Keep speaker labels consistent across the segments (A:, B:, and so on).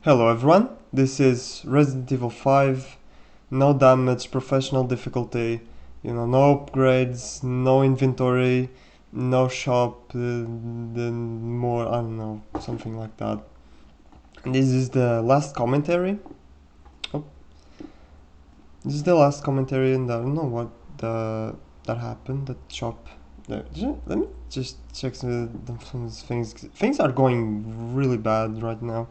A: Hello everyone, this is Resident Evil 5, no damage, professional difficulty, no upgrades, no inventory, no shop, then more, I don't know, something like that. And this is the last commentary. Oh, this is the last commentary and I don't know what that happened, that shop. Let me just check some things. Things are going really bad right now.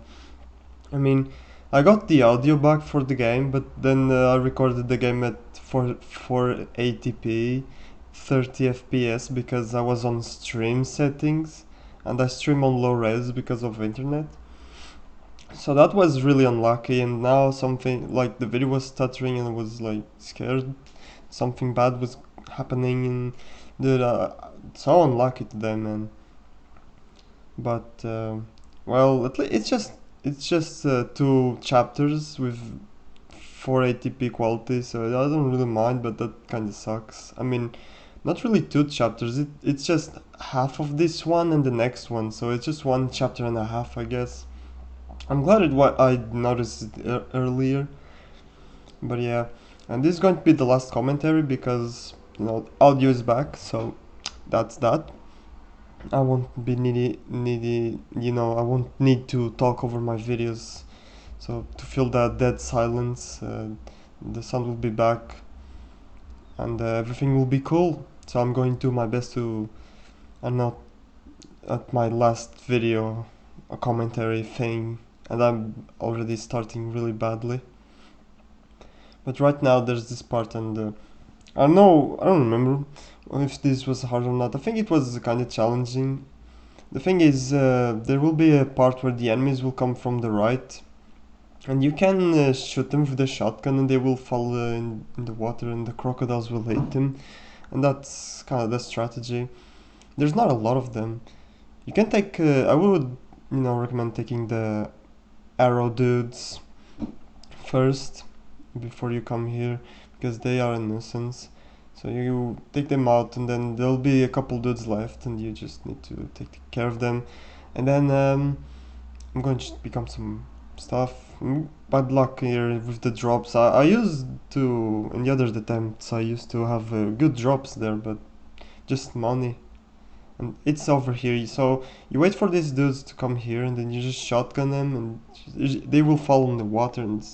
A: I mean, I got the audio back for the game, but then I recorded the game at 480p, 30 FPS because I was on stream settings and I stream on low res because of internet. So that was really unlucky, and now something like the video was stuttering and I was like scared something bad was happening, and dude, so unlucky today, man. But well, at least it's just two chapters with 480p quality, so I don't really mind, but that kind of sucks. I mean, not really two chapters. It's just half of this one and the next one, so it's just one chapter and a half, I guess. I'm glad what I noticed it earlier, but yeah. And this is going to be the last commentary because audio is back, so that's that. I won't be needy. I won't need to talk over my videos. So to fill that dead silence, the sun will be back, and everything will be cool. So I'm going to do my best to, I'm not at my last video, a commentary thing, and I'm already starting really badly. But right now there's this part, and I don't remember if this was hard or not. I think it was kind of challenging. The thing is, there will be a part where the enemies will come from the right, and you can shoot them with the shotgun and they will fall in the water and the crocodiles will hit them. And that's kind of the strategy. There's not a lot of them. You can take, I would, recommend taking the arrow dudes first before you come here because they are a nuisance. So you take them out and then there'll be a couple dudes left and you just need to take care of them. And then I'm going to become some stuff. Bad luck here with the drops. I used to, in the other attempts, I used to have good drops there, but just money. And it's over here. So you wait for these dudes to come here and then you just shotgun them and they will fall in the water and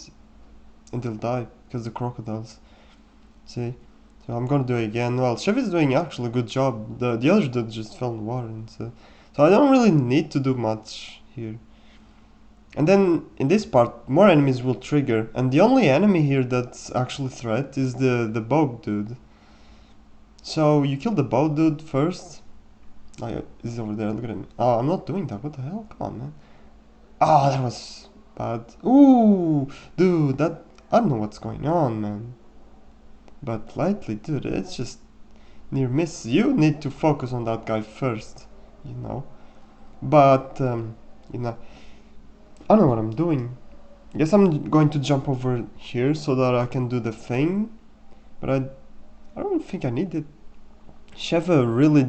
A: they'll die because the crocodiles. See? So I'm gonna do it again. Well, Chef is doing actually a good job. The other dude just fell in the water, and so I don't really need to do much here. And then in this part, more enemies will trigger, and the only enemy here that's actually threat is the bow dude. So you kill the bow dude first. Oh, he's over there. Look at him. Oh, I'm not doing that. What the hell? Come on, man. Oh, that was bad. Ooh, dude, that I don't know what's going on, man. But lightly, dude, it's just near miss. You need to focus on that guy first, you know. But I don't know what I'm doing. Guess I'm going to jump over here so that I can do the thing. But I don't think I need it. Sheva really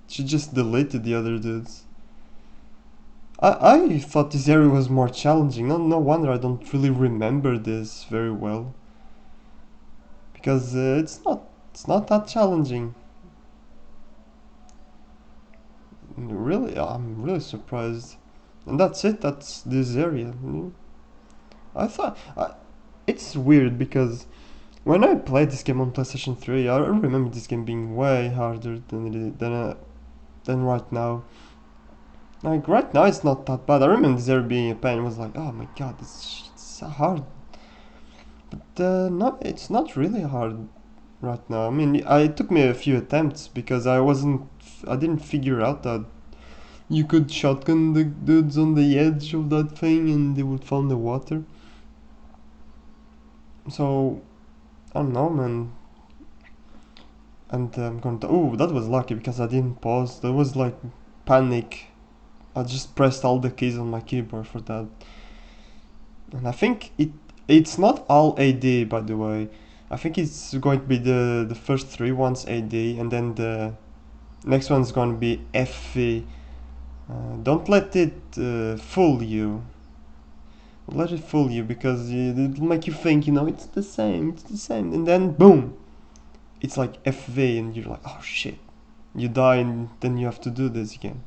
A: she just deleted the other dudes. I thought this area was more challenging. No wonder I don't really remember this very well. Because it's not that challenging. Really, I'm really surprised. And that's it. That's this area. I thought it's weird because when I played this game on PlayStation 3, I remember this game being way harder than right now. Like right now, it's not that bad. I remember this area being a pain. It was like, oh my god, it's so hard. But no, it's not really hard right now. I mean, it took me a few attempts because I didn't figure out that you could shotgun the dudes on the edge of that thing and they would fall in the water. So, I don't know, man. And I'm going to. Oh, that was lucky because I didn't pause. There was like panic. I just pressed all the keys on my keyboard for that. And I think it's not all AD, by the way. I think it's going to be the first three ones AD, and then the next one's going to be FV. Don't let it fool you. Let it fool you, because it'll make you think, it's the same, and then boom, it's like FV, and you're like, oh shit, you die, and then you have to do this again.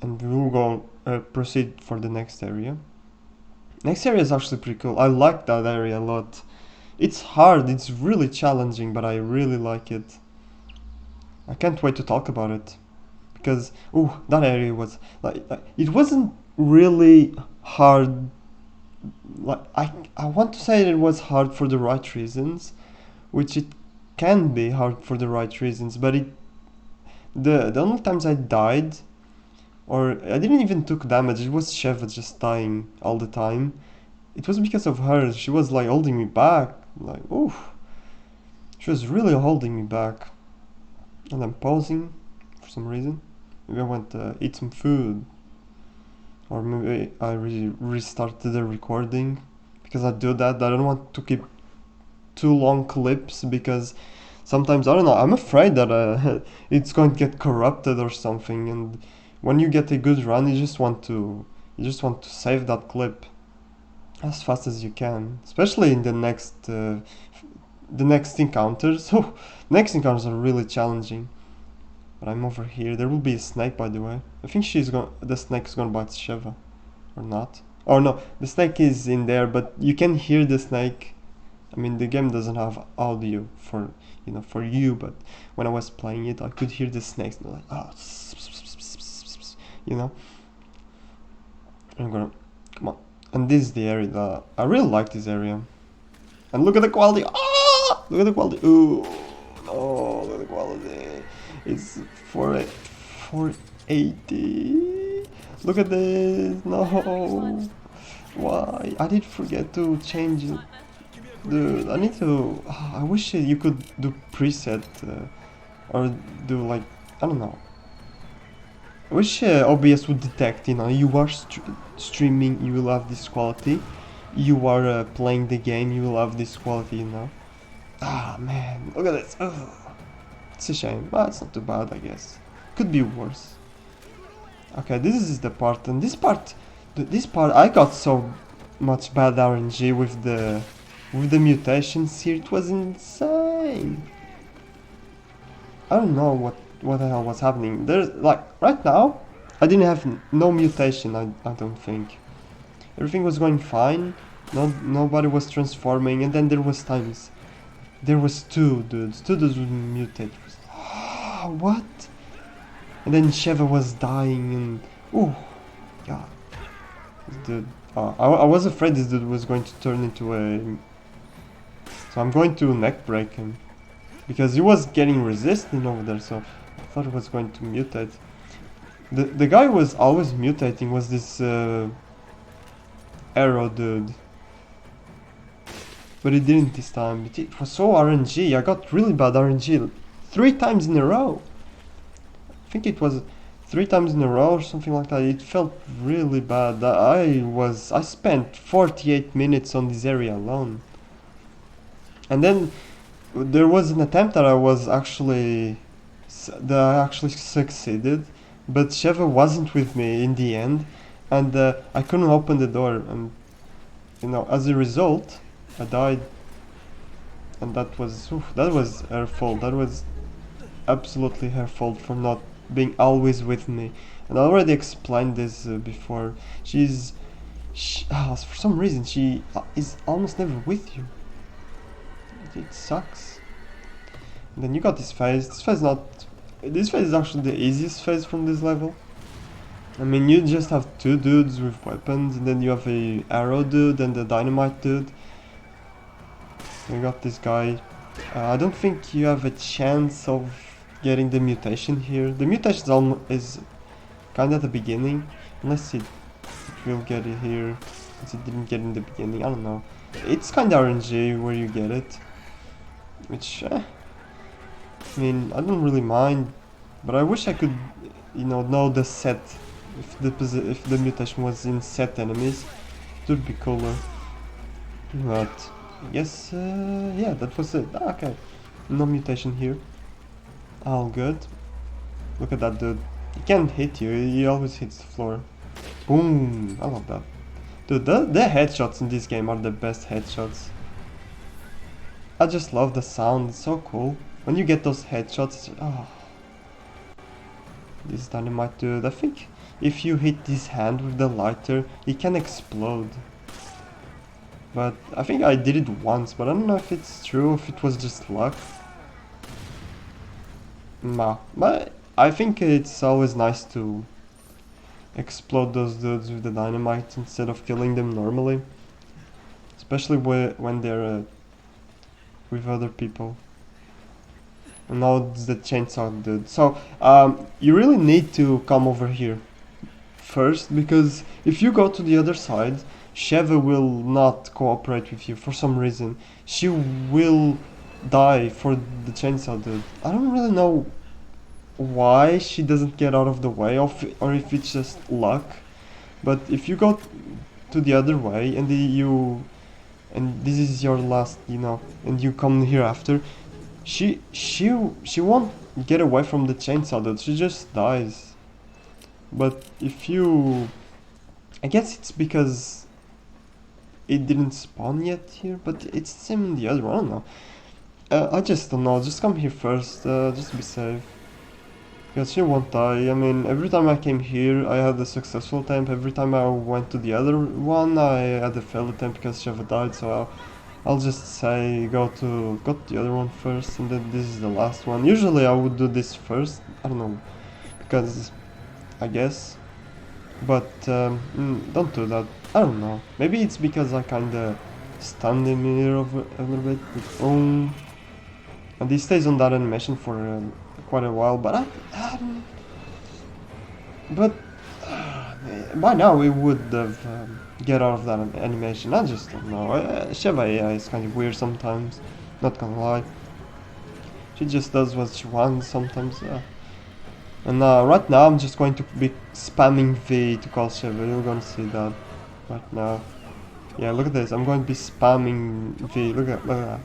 A: And we'll go proceed for the next area. Next area is actually pretty cool. I like that area a lot. It's hard, it's really challenging, but I really like it. I can't wait to talk about it, because that area was like it wasn't really hard. Like I want to say it was hard for the right reasons, which it can be hard for the right reasons, but the only times I died, or I didn't even took damage, it was Sheva just dying all the time. It was because of her. She was like holding me back, like she was really holding me back. And I'm pausing for some reason. Maybe I want to eat some food, or maybe I restarted the recording, because I do that. I don't want to keep too long clips, because sometimes, I don't know, I'm afraid that it's going to get corrupted or something, and when you get a good run, you just want to save that clip as fast as you can, especially in the next encounters. Next encounters are really challenging. But I'm over here. There will be a snake, by the way. I think the snake is gonna bite Sheva, or not. Oh no, the snake is in there, but you can hear the snake. I mean, the game doesn't have audio for you, but when I was playing it, I could hear the snakes. Like, you know. I'm gonna come on. And this is the area that I really like. This area. And look at the quality. Look at the quality. Ooh, no, look at the quality. It's 480. Look at this. No. Why? I did forget to change it. Dude, I need to. I wish you could do preset, or do like, I don't know. I wish OBS would detect, you are streaming, you will have this quality. You are playing the game, you will have this quality, man, look at this. Ugh. It's a shame, but it's not too bad, I guess. Could be worse. Okay, this is the part, and this part, I got so much bad RNG with the mutations here. It was insane. I don't know what the hell was happening. There's like right now, I didn't have no mutation. I don't think. Everything was going fine. Nobody was transforming, and then there was times. There was two dudes would mutate. What? And then Sheva was dying, and god, this dude. I was afraid this dude was going to turn into a. So I'm going to neck break him, because he was getting resistant over there. So I thought he was going to mutate. The guy who was always mutating was this arrow dude. But it didn't this time. It was so RNG. I got really bad RNG 3 times in a row. I think it was 3 times in a row or something like that. It felt really bad. I spent 48 minutes on this area alone. And then there was an attempt that I actually succeeded, but Sheva wasn't with me in the end, and I couldn't open the door, and as a result, I died. And that was her fault. That was absolutely her fault for not being always with me. And I already explained this before. For some reason she is almost never with you. It sucks. And then you got this phase. This phase is actually the easiest phase from this level. I mean, you just have 2 dudes with weapons, and then you have a arrow dude and a dynamite dude. You got this guy. I don't think you have a chance of getting the mutation here. The mutation is kind of at the beginning, unless it will get it here, since it didn't get in the beginning. I don't know. It's kind of RNG where you get it, which I mean, I don't really mind, but I wish I could, know the set. If the mutation was in set enemies, it would be cooler. But yes, yeah, that was it. Okay, no mutation here. All good. Look at that dude. He can't hit you, he always hits the floor. Boom! I love that. Dude, the headshots in this game are the best headshots. I just love the sound, it's so cool. When you get those headshots, oh. This dynamite dude, I think if you hit his hand with the lighter, it can explode. But I think I did it once, but I don't know if it's true, if it was just luck. Nah, but I think it's always nice to explode those dudes with the dynamite instead of killing them normally. Especially when they're with other people. And now it's the chainsaw dude. So, you really need to come over here first, because if you go to the other side, Sheva will not cooperate with you for some reason. She will die for the chainsaw dude. I don't really know why she doesn't get out of the way, or if it's just luck. But if you go to the other way and and this is your last, and you come here after, she won't get away from the chainsaw dude. She just dies. But if you, I guess it's because it didn't spawn yet here, but it's the same in the other one. I don't know. I just don't know. Just come here first, just to be safe. Because she won't die. I mean, every time I came here, I had a successful attempt. Every time I went to the other one, I had a failed attempt because Sheva died. So I'll just say go to the other one first, and then this is the last one. Usually I would do this first. I don't know, because I guess. But don't do that. I don't know. Maybe it's because I kinda stunned him here a little bit. Boom. And he stays on that animation for quite a while, but by now we would have get out of that animation. I just don't know. Sheva A.I is kind of weird sometimes, not gonna lie. She just does what she wants sometimes. And right now I'm just going to be spamming V to call Sheva. You're gonna see that right now. Yeah, look at this. I'm going to be spamming V. Look at that.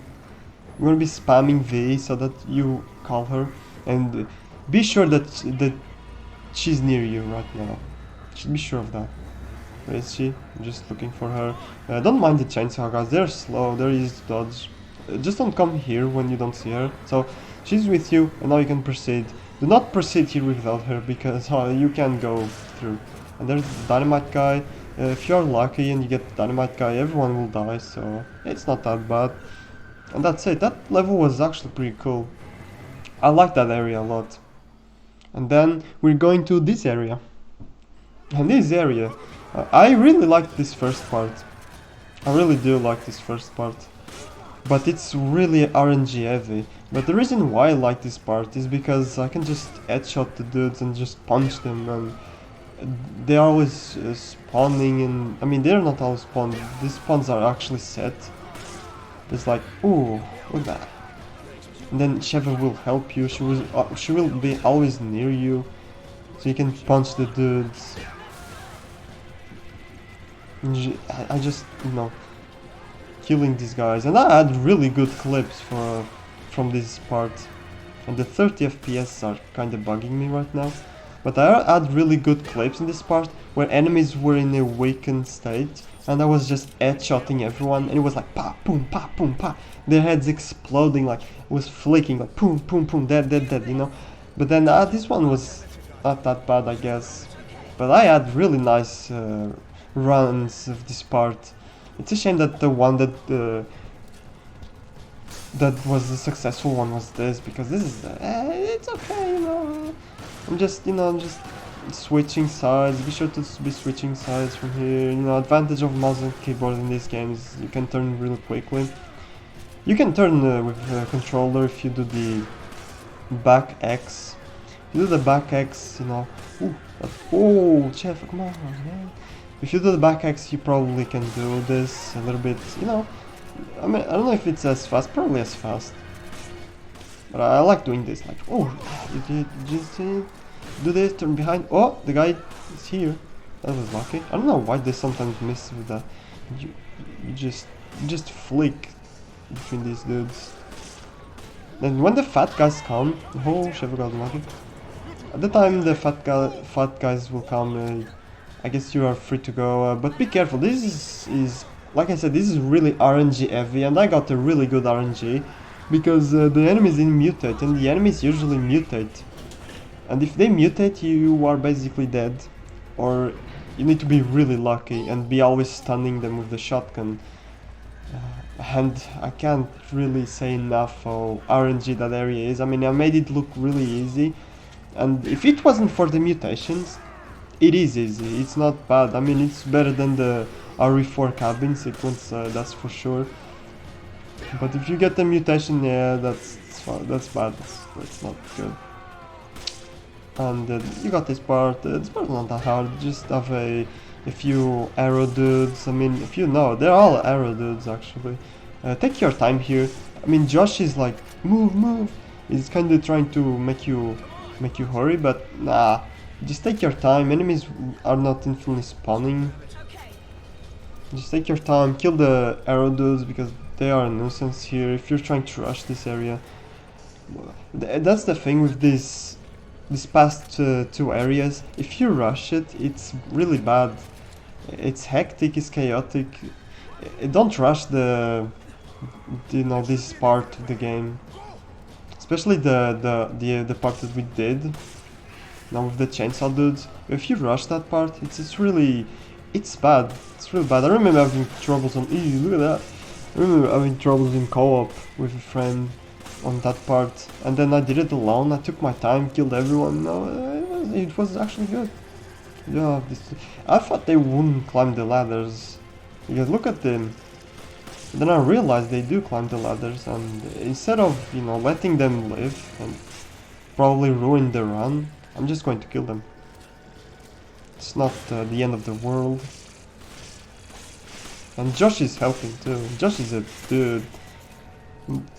A: I'm going to be spamming V so that you call her, and be sure that she's near you right now. Should be sure of that. Where is she? I'm just looking for her. Don't mind the chainsaw guys. They're slow. They're easy to dodge. Just don't come here when you don't see her. So she's with you, and now you can proceed. Do not proceed here without her, because you can go through. And there's the dynamite guy. If you're lucky and you get the dynamite guy, everyone will die, so it's not that bad. And that's it. That level was actually pretty cool. I like that area a lot. And then we're going to this area. And this area, I really like this first part. I really do like this first part. But it's really RNG heavy. But the reason why I like this part is because I can just headshot the dudes and just punch them, and they're always spawning, and I mean they're not always spawned. These spawns are actually set. It's like, ooh, look at that. And then Sheva will help you. She will be always near you, so you can punch the dudes. I just, killing these guys, and I had really good clips from this part. And the 30 FPS are kind of bugging me right now. But I had really good clips in this part where enemies were in a weakened state, and I was just headshotting everyone, and it was like pa boom pa boom pa, their heads exploding, like it was flicking, like boom boom boom, dead, But then this one was not that bad, I guess. But I had really nice runs of this part. It's a shame that the one that was the successful one was this, because this is it's okay, I'm just switching sides. Be sure to be switching sides from here. Advantage of mouse and keyboard in these games, you can turn really quickly. You can turn with a controller if you do the back X. If you do the back X, oh, Chef, come on, man. If you do the back X, you probably can do this a little bit, I mean, I don't know if it's as fast, probably as fast. But I like doing this, like, oh, you just do this, turn behind. Oh, the guy is here. That was lucky. I don't know why they sometimes miss with that. You just flick between these dudes. Then when the fat guys come, oh, Sheva got lucky. At the time the fat guys will come, I guess you are free to go, but be careful. This is like I said, this is really RNG heavy, and I got a really good RNG because the enemies didn't mutate, and the enemies usually mutate. And if they mutate, you are basically dead, or you need to be really lucky and be always stunning them with the shotgun. And I can't really say enough how RNG that area is. I mean, I made it look really easy, and if it wasn't for the mutations, it is easy. It's not bad. I mean, it's better than the RE4 cabin sequence, that's for sure. But if you get the mutation, yeah, that's bad. That's not good. And you got this part. This part not that hard. Just have a few arrow dudes. I mean, if you know, they're all arrow dudes actually. Take your time here. I mean, Josh is like, move, move. He's kind of trying to make you hurry, but nah. Just take your time. Enemies are not infinitely spawning. Just take your time. Kill the arrow dudes because they are a nuisance here. If you're trying to rush this area, that's the thing with this past two areas. If you rush it, it's really bad. It's hectic, it's chaotic. Don't rush this part of the game, especially the part that we did now with the chainsaw dudes. If you rush that part, it's really bad. It's really bad. I remember having troubles on. Ew, look at that. I remember having troubles in co-op with a friend on that part, and then I did it alone. I took my time, killed everyone. No, it was actually good. Yeah, I thought they wouldn't climb the ladders because look at them. Then I realized they do climb the ladders, and instead of letting them live and probably ruin the run, I'm just going to kill them. It's not the end of the world. And Josh is helping too. Josh is a dude.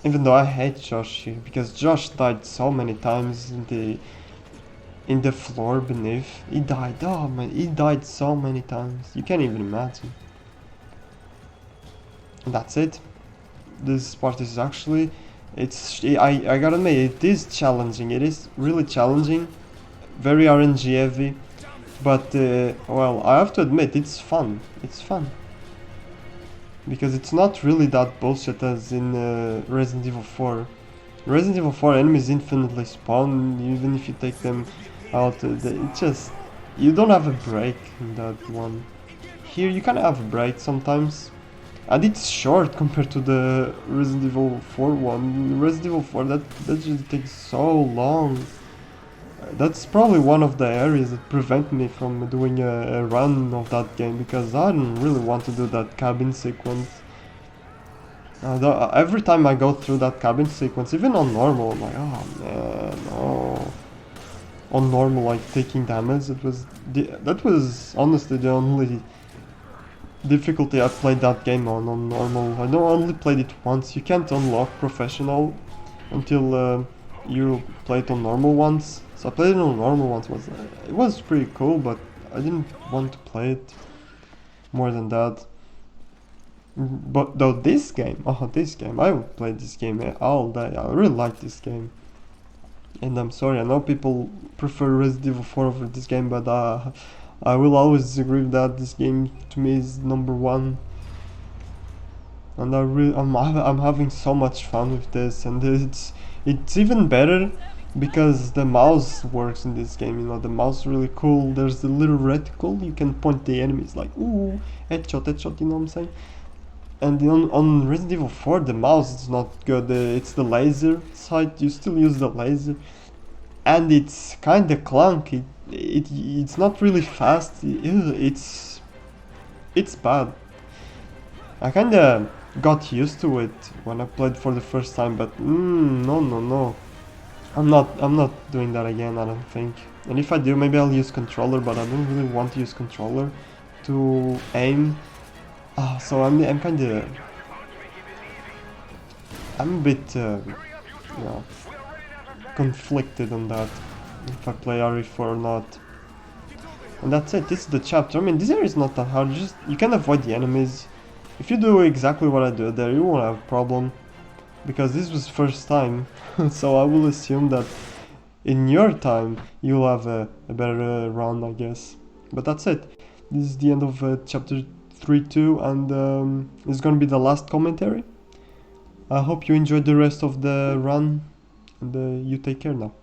A: Even though I hate Josh here, because Josh died so many times in the floor beneath. He died, oh man, he died so many times. You can't even imagine. And that's it. This part is actually, I gotta admit, it is challenging. It is really challenging, very RNG heavy, but well, I have to admit, it's fun. It's fun. Because it's not really that bullshit as in Resident Evil 4. Resident Evil 4 enemies infinitely spawn, even if you take them out. It just, you don't have a break in that one. Here you kind of have a break sometimes, and it's short compared to the Resident Evil 4 one. Resident Evil 4, that just takes so long. That's probably one of the areas that prevent me from doing a run of that game, because I don't really want to do that cabin sequence. Every time I go through that cabin sequence, even on normal, I'm like, oh man, no. On normal, like taking damage, that was honestly the only difficulty I played that game on normal. I only played it once. You can't unlock professional until you play it on normal once. So I played it on normal once. It was pretty cool, but I didn't want to play it more than that. But though this game, I would play this game all day. I really like this game. And I'm sorry, I know people prefer Resident Evil 4 over this game, but I will always disagree with that. This game to me is number one. And I'm having so much fun with this, and it's even better because the mouse works in this game. The mouse is really cool. There's the little reticle, you can point the enemies like, ooh, headshot, you know what I'm saying? And on Resident Evil 4 the mouse is not good. It's the laser side, you still use the laser, and it's kinda clunky. It's not really fast. It's bad. I kinda got used to it when I played for the first time, but no. I'm not doing that again, I don't think. And if I do, maybe I'll use controller, but I don't really want to use controller to aim. So I'm kinda, I'm a bit conflicted on that, if I play RE4 or not. And that's it, this is the chapter. I mean, this area is not that hard, you can avoid the enemies. If you do exactly what I do there, you won't have a problem. Because this was first time, so I will assume that in your time you'll have a better run, I guess. But that's it. This is the end of chapter 3 2, and it's gonna be the last commentary. I hope you enjoyed the rest of the run, and you take care now.